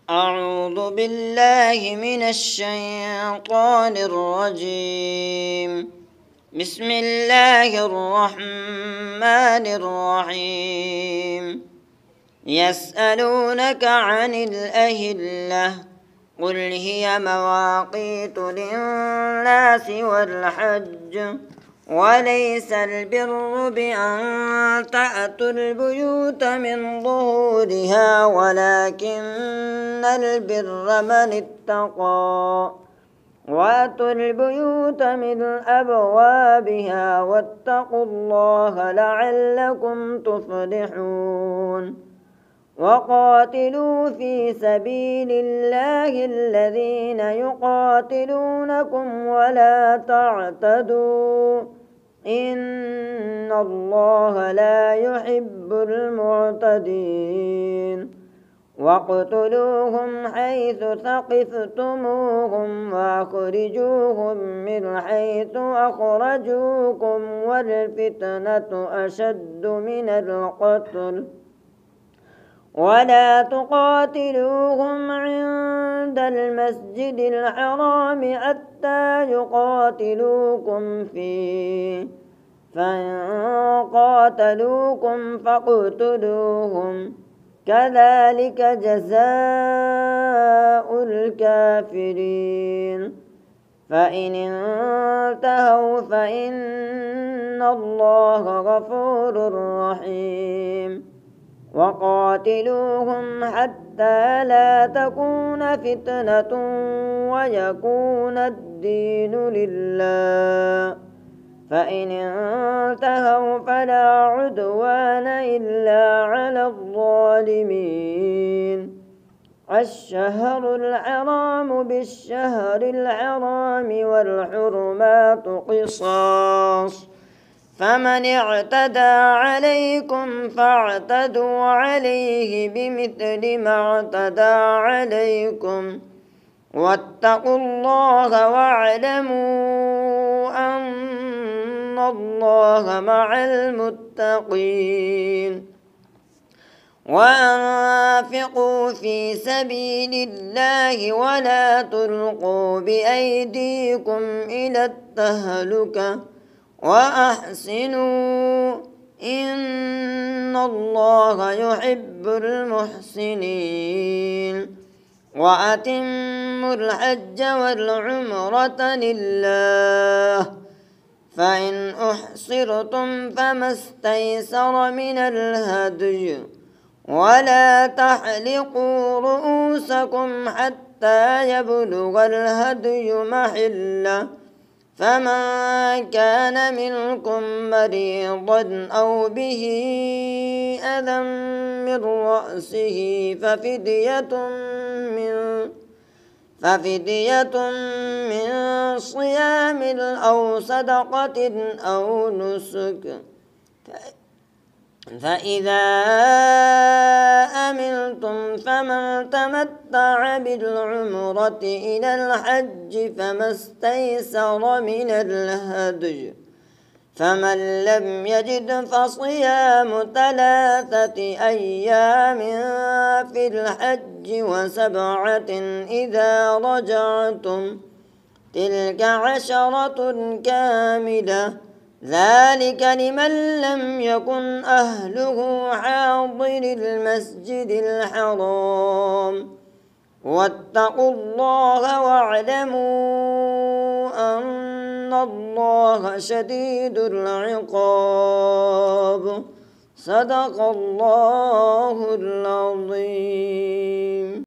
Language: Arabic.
أعوذ بالله من الشيطان الرجيم. بسم الله الرحمن الرحيم. يسألونك عن الأهلة قل هي مواقيت للناس والحج وليس البر بأن تأتوا البيوت من ظهورها ولكن البر من اتقى وأتوا البيوت من أبوابها واتقوا الله لعلكم تفلحون. وقاتلوا في سبيل الله الذين يقاتلونكم ولا تعتدوا إن الله لا يحب المعتدين. واقتلوهم حيث ثقفتموهم وأخرجوهم من حيث أخرجوكم والفتنة أشد من القتل ولا تقاتلوهم عند المسجد الحرام حتى يقاتلوكم فيه فإن قاتلوكم فاقتلوهم كذلك جزاء الكافرين. فإن انتهوا فإن الله غفور رحيم. وقاتلوهم حتى لا تكون فتنة ويكون الدين لله فإن انتهوا فلا عدوان إلا على الظالمين. الشهر الحرام بالشهر الحرام والحرمات قصاص فمن اعتدى عليكم فاعتدوا عليه بمثل ما اعتدى عليكم واتقوا الله واعلموا أن الله مع المتقين. وأنفقوا في سبيل الله ولا تلقوا بأيديكم إلى التهلكة وأحسنوا إن الله يحب المحسنين. وأتموا الحج والعمرة لله فإن أحصرتم فما استيسر من الهدي ولا تحلقوا رؤوسكم حتى يبلغ الهدي محله فمن كان منكم مريضا أو به أذى من رأسه ففدية من صيام أو صدقة أو نسك فإذا أمنتم فمن تمتع بالعمرة إلى الحج فما استيسر من الهدي فمن لم يجد فصيام 3 أيام في الحج و7 إذا رجعتم تلك 10 كاملة ذلك لمن لم يكن أهله حاضر المسجد الحرام. واتقوا الله واعلموا أن الله شديد العقاب. صدق الله العظيم.